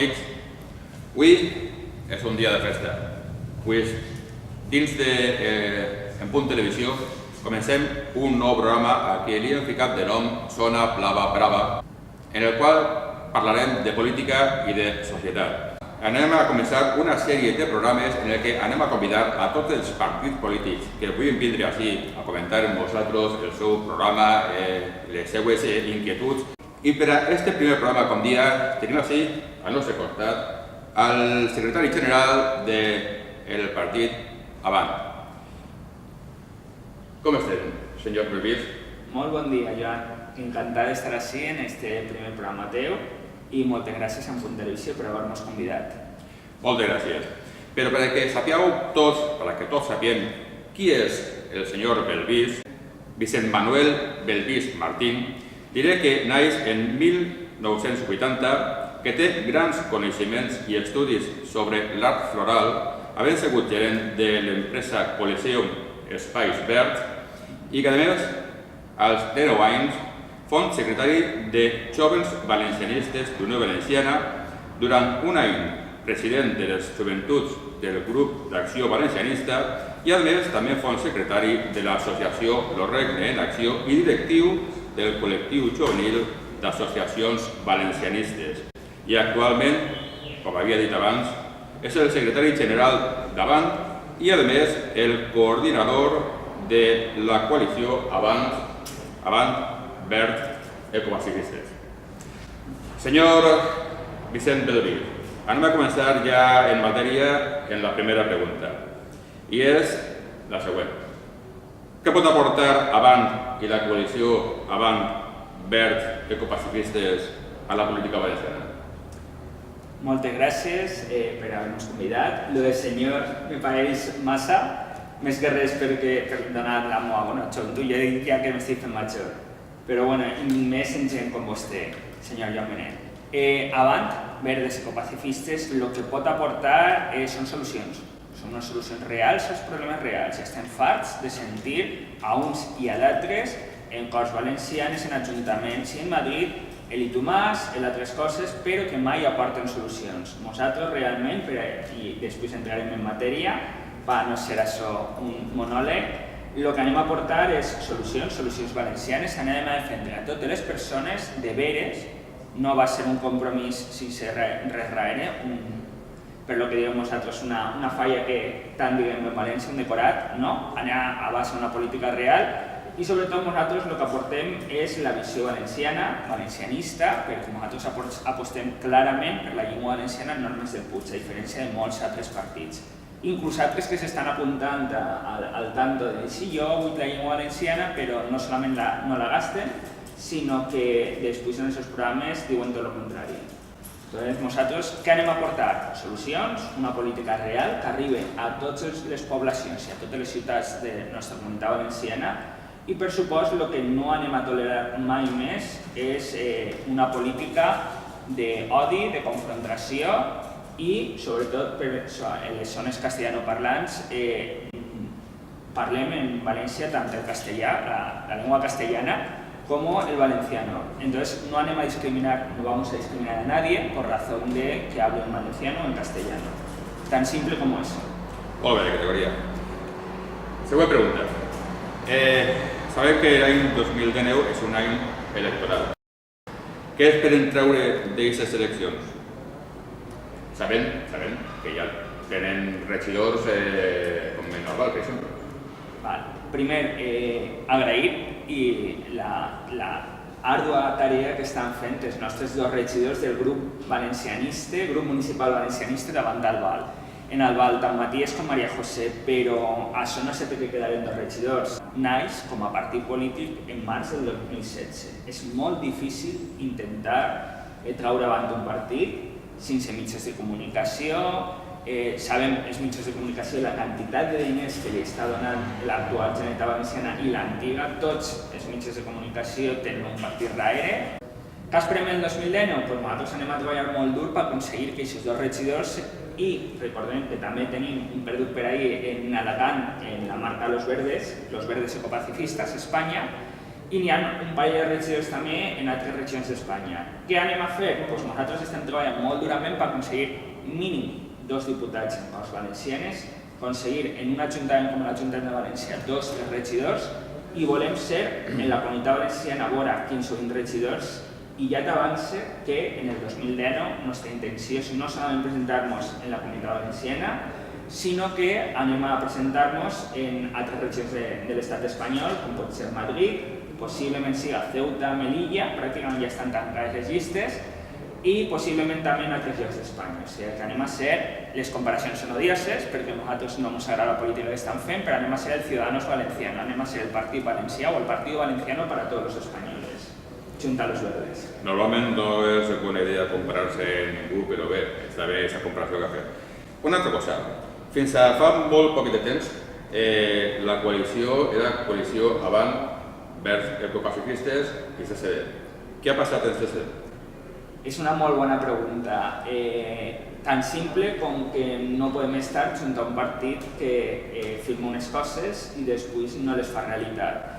amics, avui és un dia de festa. Avui, dins de En Punt Televisió, comencem un nou programa a qui li hem ficat de nom Zona Blava Brava, en el qual parlarem de política i de societat. Anem a començar una sèrie de programes en el que anem a convidar a tots els partits polítics que puguin vindre així a comentar amb vosaltres el seu programa, les seues inquietuds. I per a aquest primer programa, com dia, tenim així al nostre costat el secretari general del partit Avant. Com estem, senyor Belvís? Molt bon dia, Joan. Encantat d'estar així en este primer programa teu i moltes gràcies a En Punt Televisió per haver-nos convidat. Moltes gràcies. Però perquè sapigueu tots, perquè tots sapiem qui és el senyor Belvís, Vicent Manuel Belvís Martín, diré que naix en 1980, que té grans coneixements i estudis sobre l'art floral, havent sigut gerent de l'empresa Coliseum Espais Verds i que, a més, als 19 anys, fou secretari de Jóvens Valencianistes d'Unió Valenciana, durant un any president de les joventuts del grup d'Acció Valencianista i, a més, també fou secretari de l'associació Lo Regne en Acció i directiu del col·lectiu juvenil d'associacions valencianistes. I actualment, com havia dit abans, és el secretari general d'Avant i, a més, el coordinador de la coalició Avant Verd Ecopacifistes. Senyor Vicent Belvís, anem a començar ja en matèria en la primera pregunta, i és la següent. Què pot aportar Avant i la coalició Avant Verd Ecopacifistes a la política valenciana? Moltes gràcies per haver-nos convidat. Lo del senyor me pareix massa, més que res per donar la meva bona joventut. Jo diria que m'estic fent major. Però bueno, més en gent com vostè, senyor Joan Benet. Avant, Verdes Ecopacifistes, el que pot aportar són solucions. Són unes solucions reals als problemes reals. Estem farts de sentir a uns i a d'altres en Corts Valencianes, en ajuntaments i en Madrid, el Itumàs, en altres coses, però que mai aporten solucions. Nosaltres realment, i després entrarem en matèria, per no ser això un monòleg, el que anem a aportar és solucions valencianes, anem a defendre a totes les persones de veres, no va ser un compromís sense res darrere, per lo que diem nosaltres una falla que tant diguem en València, un decorat, no, anar a base d'una política real i sobretot nosaltres el que aportem és la visió valenciana, valencianista, perquè nosaltres apostem clarament per la llengua valenciana no només del Puig, a diferència de molts altres partits. Inclús altres que s'estan apuntant al tanto de si jo vull la llengua valenciana, però no solament no la gasten, sinó que després en els seus programes diuen tot el contrari. Llavors, nosaltres què anem a aportar? Solucions, una política real que arribi a totes les poblacions i a totes les ciutats de la nostra comunitat valenciana i, per supost, el que no anem a tolerar mai més és una política d'odi, de confrontació i, sobretot, per en les zones castellanoparlants parlem en València tant el castellà, la llengua castellana, com el valenciano. Entonces, no anem a discriminar, no vamos a discriminar a nadie por razón de que hable en valenciano o en castellano. Tan simple como eso. Molt bé, de categoria. Següent pregunta. Sabem que l'any 2019 és un any electoral. Què esperen treure d'aquestes eleccions? Sabem que ja tenen regidors com el normal, per exemple. Primer, agrair i la àrdua tarea que estan fent els nostres dos regidors del grup valencianista, grup municipal valencianista davant d'Albal. En Albal tant Matías com Maria José, però això no sé per què quedaren dos regidors. Naix com a partit polític en març del 2016. És molt difícil intentar traure avant un partit sense mitjans de comunicació. Sabem els mitjans de comunicació la quantitat de diners que li està donant l'actual Generalitat Valenciana i l'antiga. Tots els mitjans de comunicació tenen un partit darrere. Què esperem el 2019? Nosaltres anem a treballar molt dur per aconseguir que aquests dos regidors, i recordem que també tenim un perdut per ahí en Alacant, en la marca Los Verdes Ecopacifistas, Espanya, i n'hi ha un parell de regidors també en altres regions d'Espanya. Què anem a fer? Doncs nosaltres estem treballant molt durament per aconseguir mínim 2 diputats en Corts Valencianes, aconseguir en un ajuntament com l'Ajuntament de València 2 regidors i volem ser en la Comunitat Valenciana vora 15 o 20 regidors i ja t'avance que en el 2019 nostra intenció és no solament presentar-nos en la Comunitat Valenciana, sinó que anem a presentar-nos en altres regions de l'estat espanyol, com pot ser Madrid, possiblement siga Ceuta, Melilla, pràcticament ja estan tancades les llistes, i possiblement també en altres llocs d'Espanya. O sigui, que anem a ser, les comparacions són odioses, perquè a nosaltres no ens agrada la política que estan fent, però anem a ser el Ciudadanos Valenciano, anem a ser el Partit Valencià o el Partido Valenciano para todos los españoles, junta a los verdes. Normalment no és bona idea comparar-se amb ningú, però bé, està bé aquesta comparació que ha fet. Una altra cosa, fins a fa molt poc de temps, la coalició era coalició avant vers ecopacifistes i CCD. Què ha passat en CCD? És una molt bona pregunta. Tan simple com que no podem estar junt a un partit que firma unes coses i després no les fa realitat.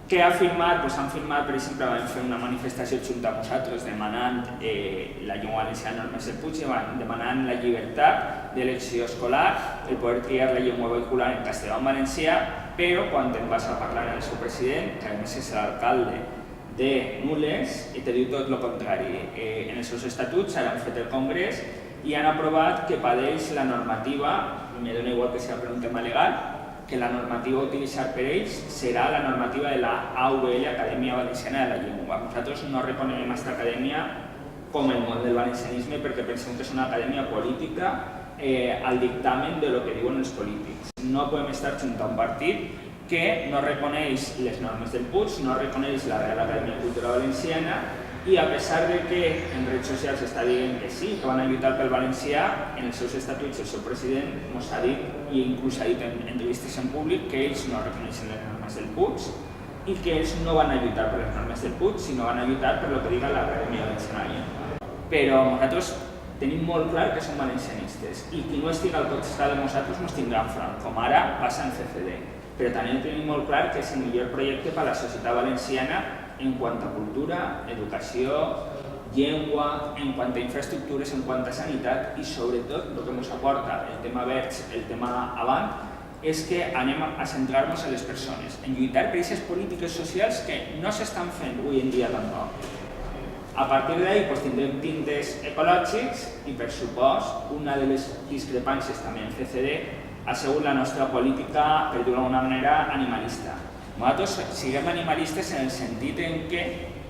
Què ha firmat? Doncs han firmat, per exemple, vam fer una manifestació junt a nosaltres demanant la llengua valenciana al Mestre Puig, demanant la llibertat d'elecció escolar, el poder triar la llengua vehicular en castellà o en valencià, però quan em vas a parlar amb el seu president, que a més és l'alcalde de Nules, i te diu tot el contrari. En els seus estatuts ara han fet el Congrés i han aprovat que padeix la normativa, me dona igual que sigui per un tema legal, que la normativa a utilitzar per ells serà la normativa de la AVL, Acadèmia Valenciana de la Llengua. Nosaltres no reconeguem aquesta acadèmia com el món del valencianisme perquè pensem que és una acadèmia política al dictamen de lo que diuen els polítics. No podem estar junt a un partit que no reconeix les normes del PUig, no reconeix la Real Acadèmia de Cultura Valenciana i a pesar de que en redes socials està dient que sí, que van a lluitar pel valencià, en els seus estatuts el seu president ens ha dit i inclús ha dit en entrevistes en públic que ells no reconeixen les normes del PUig i que ells no van a lluitar per les normes del PUig, sinó van a lluitar per lo que diga l'Acadèmia Valenciana. Però nosaltres tenim molt clar que som valencianistes i qui no estigui al costat de nosaltres ens tindrà enfront, com ara passa en CCD. Però també tenim molt clar que és el millor projecte per a la societat valenciana en quant a cultura, educació, llengua, en quant a infraestructures, en quant a sanitat i sobretot el que ens aporta el tema verds, el tema avant, és que anem a centrar-nos en les persones, en lluitar per aquestes polítiques socials que no s'estan fent avui en dia tampoc. A partir d'ahí tindrem tintes ecològics i, per supost, una de les discrepàncies també en CCD ha sigut la nostra política, per dir-ho d'alguna manera, animalista. Nosaltres siguem animalistes en el sentit en què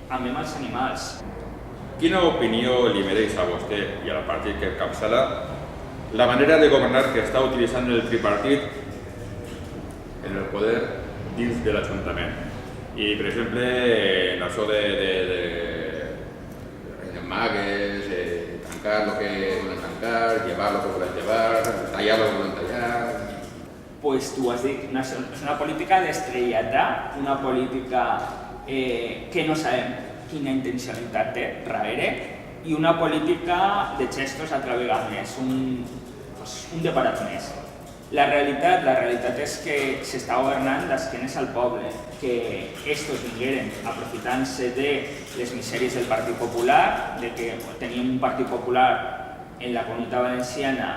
amem els animals. Quina opinió li mereix a vostè i al partit que encapçala la manera de governar que està utilitzant el tripartit en el poder dins de l'Ajuntament? I, per exemple, en això de magues, tancar el que volen tancar, llevar el que volen llevar, tallar el que volen tallar... Pues tu has dit, és una política d'estrellata, una política que no sabem quina intencionalitat té darrere i una política de gestos altra vegada més, un deparat més. La realitat és que s'està governant d'esquenes al poble, que estos vingueren aprofitant-se de les misèries del Partit Popular, de que teníem un Partit Popular en la Comunitat Valenciana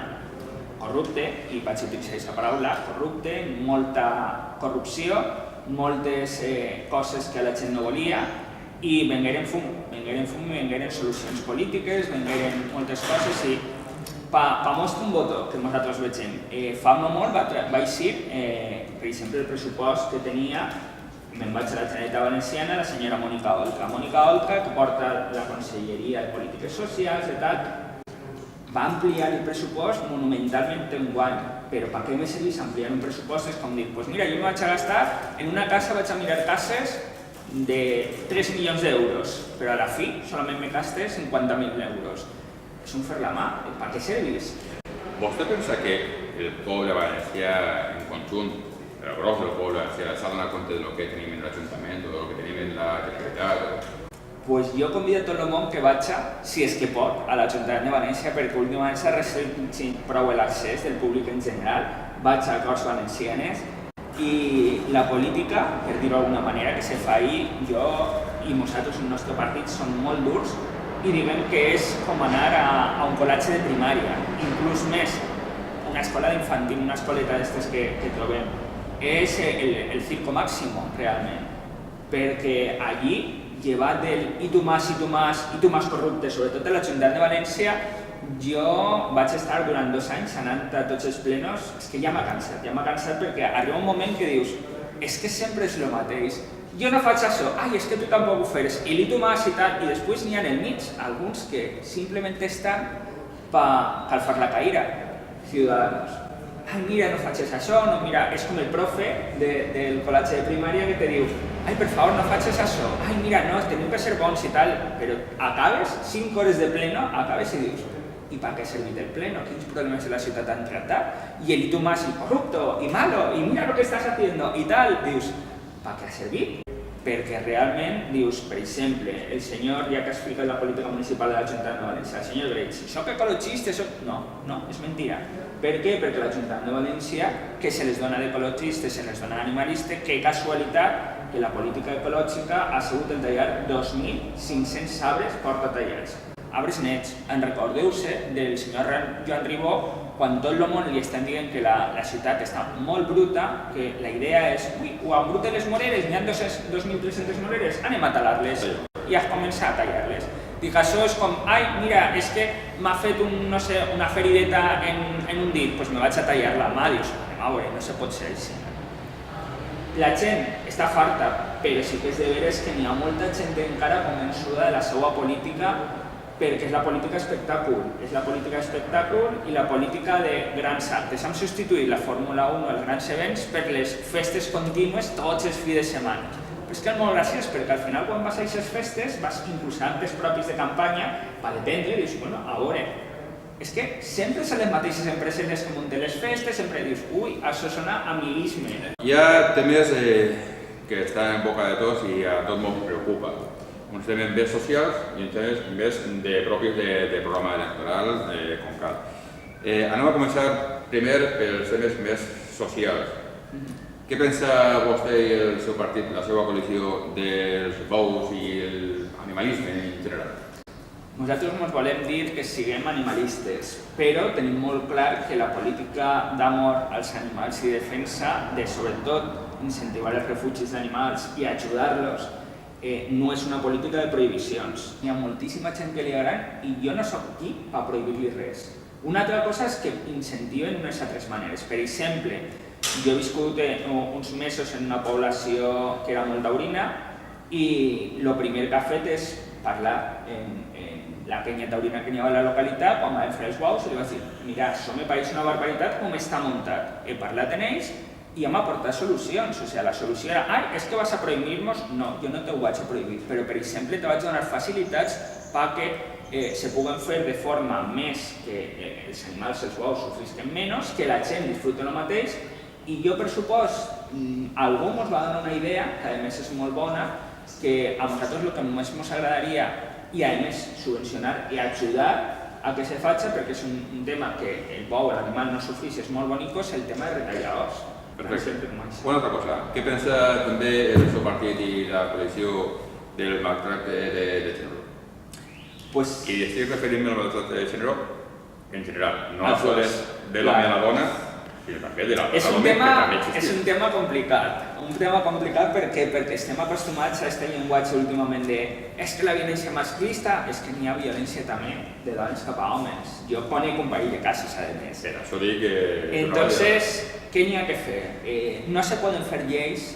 corrupte, i vaig utilitzar aquesta paraula, corrupte, molta corrupció, moltes coses que la gent no volia, i vengueren fum, vengueren solucions polítiques, vengueren moltes coses, i fa molt un voto que nosaltres vegem. Fa no molt va eixir, per exemple, el pressupost que tenia, me'n vaig a la Generalitat Valenciana, la senyora Mònica Oltra. Mònica Oltra, que porta la Conselleria de Polítiques Socials i tal, va ampliar el pressupost monumentalment enguany, però per què me serveix ampliar un pressupost? És com dir, doncs mira, jo me vaig a gastar, en una casa vaig a mirar cases de 3 milions d'euros, però a la fi solament me gasté 50.000 euros. És un fer la mà, per què serveix? Vostè pensa que el poble valencià en conjunt, el gros del poble valencià, s'ha donat compte de lo que tenim en l'Ajuntament o de lo que tenim en la Generalitat? Pues jo convido a tot el món que vagi, si és que pot, a l'Ajuntament de València, perquè últimament s'ha restringit prou l'accés del públic en general, vaig a Corts Valencianes I la política, per dir-ho d'alguna manera, que se fa ahir, jo i nosaltres, el nostre partit, són molt durs i diguem que és com anar a un col·legi de primària, inclús més, una escola d'infantil, una escoleta d'estes que trobem. És el circo máximo, realment, perquè allí, llevat del i tu más corrupte, sobretot a l'Ajuntament de València, jo vaig estar durant 2 anys anant a tots els plenos, és que ja m'ha cansat perquè arriba un moment que dius és que sempre és el mateix, jo no faig això, ai, és que tu tampoc ho feres, i li tu más i tal, i després n'hi ha en el mig alguns que simplement estan per calfar la caïra, ciutadans. Ai, mira, no facis això, no, mira, és com el profe del col·legi de primària que te diu ai, per favor, no facis això, ai, mira, no, tenim que ser bons i tal, però acabes 5 hores de pleno, acabes i dius ¿y para qué ha servido el pleno? ¿Qué problemas de la ciudad han tratado? Y el y tú más, y corrupto, y malo, y mira lo que estás haciendo, y tal. Dius, ¿para què ha servit? Perquè realment, dius, per exemple, el senyor, ja que ha explicat la política municipal de l'Ajuntament de València, el senyor Greix, soc ecologista, soc... No, és mentira. Per què? Perquè l'Ajuntament de València, que se les dona d'ecologista, se les dona d'animalista, que casualitat que la política ecològica ha sigut el tallar 2.500 arbres porta tallats. Arbres nets, en recordeu-se del senyor Joan Ribó, quan tot el món li estan dient que la ciutat està molt bruta, que la idea és, ui, ho embruten les moreres, n'hi ha 2.300 moreres, anem a talar-les, i has començat a tallar-les. Dic, això és com, ai, mira, és que m'ha fet, no sé, una ferideta en un dit, doncs me vaig a tallar la mà, dius, anem a veure, no se pot ser així. La gent està farta, però sí que és de veres que n'hi ha molta gent encara convençuda de la seva política perquè és la política espectàcul, i la política de grans actes. Hem substituït la Fórmula 1, els grans events, per les festes contínues tots els fins de setmana. Però és que és molt graciós, perquè al final quan vas a aquestes festes vas inclús a actes propis de campanya per dependre i dius, bueno, a veure, és que sempre són les mateixes empreses les que munten les festes, sempre dius, ui, això sona a amiguisme. Hi ha temes que estan en boca de tots i a tot molt preocupa. Uns temes més socials i uns temes més propis de programa electoral, com cal. Anem a començar primer pels temes més socials. Què pensa vostè i el seu partit, la seva coalició, dels bous i l'animalisme en general? Nosaltres ens volem dir que siguem animalistes, però tenim molt clar que la política d'amor als animals i defensa de, sobretot, incentivar els refugis d'animals i ajudar-los no és una política de prohibicions. Hi ha moltíssima gent que li agrada i jo no soc aquí per prohibir-li res. Una altra cosa és que incentiven unes altres maneres. Per exemple, jo he viscut uns mesos en una població que era molt taurina i el primer que ha fet és parlar en la penya taurina que hi havia a la localitat, quan vam fer els bous, i li vaig dir, mira, això me pareix una barbaritat com està muntat. He parlat amb ells i hem aportat solucions, o sigui, la solució era ai, és que vas a prohibir-nos? No, jo no te ho vaig a prohibir, però per exemple te vaig donar facilitats perquè se puguen fer de forma més que els animals, els bous, sofrisquen menys, que la gent disfruta el mateix, i jo per supost, algú ens va donar una idea, que a més és molt bona, que a nosaltres el que més ens agradaria, i a més subvencionar i ajudar a que se faci, perquè és un tema que el bou, l'animal no sofreix, és molt bonic, és el tema de retallar os. Perfecte. Una altra cosa, què pensa també el seu partit i la coalició del maltracte de gènere? I estic referint-me al maltracte de gènere en general, no sols de l'home a la dona, sinó també de la dona a l'home, que també existeix. És un tema complicat perquè estem acostumats a aquest llenguatge últimament de és que la violència masclista, és que n'hi ha violència també de dones cap a homes. Jo conec un parell de casos, a més. Per això dic que... Entonces, què n'hi ha que fer? No se poden fer lleis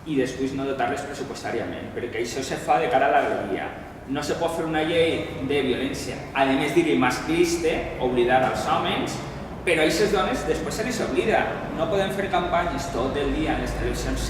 i després no dotar-les pressupostàriament, perquè això se fa de cara a la galeria. No se pot fer una llei de violència, a més dir-hi masclista, oblidar els homes, però a aquestes dones després se les oblida. No podem fer campanyes tot el dia en les televisions